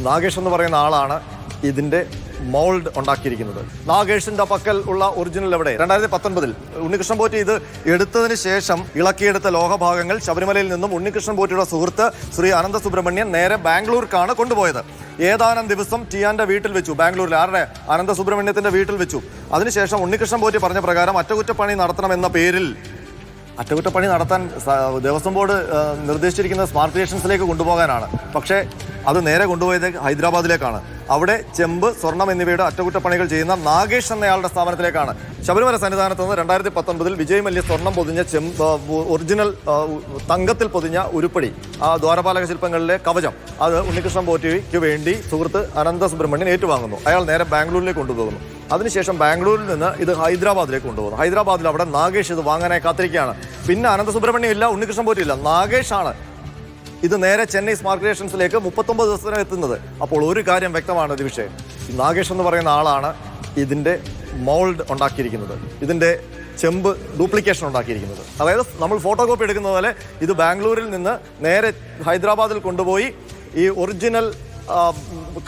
നാഗേഷ് എന്ന് പറയുന്ന ആളാണ് ഇതിന്റെ മോൾഡ് ഉണ്ടാക്കിയിരിക്കുന്നത്. നാഗേഷിന്റെ പക്കൽ ഉള്ള ഒറിജിനൽ എവിടെ? 2019 ഉണ്ണികൃഷ്ണൻ പോറ്റി ഇത് എടുത്തതിന് ശേഷം ഇളക്കിയെടുത്ത ലോഹഭാഗങ്ങൾ ശബരിമലയിൽ നിന്നും ഉണ്ണികൃഷ്ണൻ പോറ്റിയുടെ സുഹൃത്ത് ശ്രീ അനന്ത സുബ്രഹ്മണ്യൻ നേരെ ബാംഗ്ലൂർക്കാണ് കൊണ്ടുപോയത്. ഏതാനും ദിവസം ടിയാന്റെ വീട്ടിൽ വെച്ചു, ബാംഗ്ലൂരിൽ ആരുടെ? അനന്ത സുബ്രഹ്മണ്യത്തിന്റെ വീട്ടിൽ വെച്ചു. അതിനുശേഷം ഉണ്ണികൃഷ്ണൻ പോറ്റി പറഞ്ഞ പ്രകാരം അറ്റകുറ്റപ്പണി നടത്തണമെന്ന പേരിൽ അറ്റകുറ്റപ്പണി നടത്താൻ ദേവസ്വം ബോർഡ് നിർദ്ദേശിച്ചിരിക്കുന്നത് സ്മാർട്ട് ക്രിയേഷൻസിലേക്ക് കൊണ്ടുപോകാനാണ്. പക്ഷേ അത് നേരെ കൊണ്ടുപോയത് ഹൈദരാബാദിലേക്കാണ്. അവിടെ ചെമ്പ്, സ്വർണം എന്നിവയുടെ അറ്റകുറ്റപ്പണികൾ ചെയ്യുന്ന നാഗേഷ് എന്നയാളുടെ സ്ഥാപനത്തിലേക്കാണ്. ശബരിമല സന്നിധാനത്ത് നിന്ന് 2019 വിജയ് മല്യ സ്വർണം പൊതിഞ്ഞ ഒറിജിനൽ തങ്കത്തിൽ പൊതിഞ്ഞ ഉരുപ്പടി, ആ ദ്വാരപാലക ശില്പങ്ങളിലെ കവചം, അത് ഉണ്ണികൃഷ്ണൻ പോറ്റിക്ക് വേണ്ടി സുഹൃത്ത് അനന്ത സുബ്രഹ്മണ്യൻ ഏറ്റുവാങ്ങുന്നു. അയാൾ നേരെ ബാംഗ്ലൂരിലേക്ക് കൊണ്ടുപോകുന്നു. അതിനുശേഷം ബാംഗ്ലൂരിൽ നിന്ന് ഇത് ഹൈദരാബാദിലേക്ക് കൊണ്ടുപോകുന്നു. ഹൈദരാബാദിൽ അവിടെ നാഗേഷ് ഇത് വാങ്ങാനായി കാത്തിരിക്കുകയാണ്. പിന്നെ അനന്ത സുബ്രഹ്മണ്യം ഇല്ല, ഉണ്ണികൃഷ്ണൻ പോറ്റി ഇല്ല, നാഗേഷാണ് ഇത് നേരെ ചെന്നൈ സ്മാർട്ട് ക്രിയേഷൻസിലേക്ക് 39 ദിവസത്തിനാണ് എത്തുന്നത്. അപ്പോൾ ഒരു കാര്യം വ്യക്തമാണ് ദിവിഷേ, നാഗേഷ് എന്ന് പറയുന്ന ആളാണ് ഇതിന്റെ മോൾഡ് ഉണ്ടാക്കിയിരിക്കുന്നത്, ഇതിന്റെ ചെമ്പ് ഡ്യൂപ്ലിക്കേഷൻ ഉണ്ടാക്കിയിരിക്കുന്നത്. അതായത് നമ്മൾ ഫോട്ടോ കോപ്പി എടുക്കുന്ന പോലെ ഇത് ബാംഗ്ലൂരിൽ നിന്ന് നേരെ ഹൈദരാബാദിൽ കൊണ്ടുപോയി ഈ ഒറിജിനൽ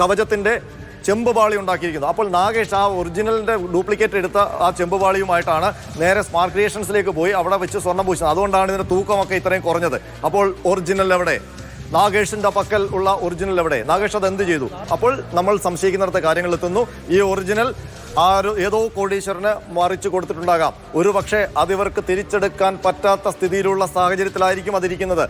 കവചത്തിന്റെ ചെമ്പ് പാളി ഉണ്ടാക്കിയിരിക്കുന്നത്. അപ്പോൾ നാഗേഷ് ആ ഒറിജിനലിന്റെ ഡ്യൂപ്ലിക്കേറ്റ് എടുത്ത ആ ചെമ്പ് പാളിയുമായിട്ടാണ് നേരെ സ്മാർട്ട് ക്രിയേഷൻസിലേക്ക് പോയി അവിടെ വെച്ച് സ്വർണ്ണം പൂശുന്നത്. അതുകൊണ്ടാണ് ഇതിന്റെ തൂക്കമൊക്കെ ഇത്രയും കുറഞ്ഞത്. അപ്പോൾ ഒറിജിനൽ എവിടെ? നാഗേഷിന്റെ പക്കൽ ഉള്ള ഒറിജിനൽ എവിടെ? നാഗേഷ് അത് എന്ത് ചെയ്തു? അപ്പോൾ നമ്മൾ സംശയിക്കുന്നിടത്ത് കാര്യങ്ങൾ എത്തുന്നു. ഈ ഒറിജിനൽ ഏതോ കോടീശ്വരന് മറിച്ചു കൊടുത്തിട്ടുണ്ടാകാം. ഒരു പക്ഷേ അതിവർക്ക് തിരിച്ചെടുക്കാൻ പറ്റാത്ത സ്ഥിതിയിലുള്ള സാഹചര്യത്തിലായിരിക്കും അതിരിക്കുന്നത്.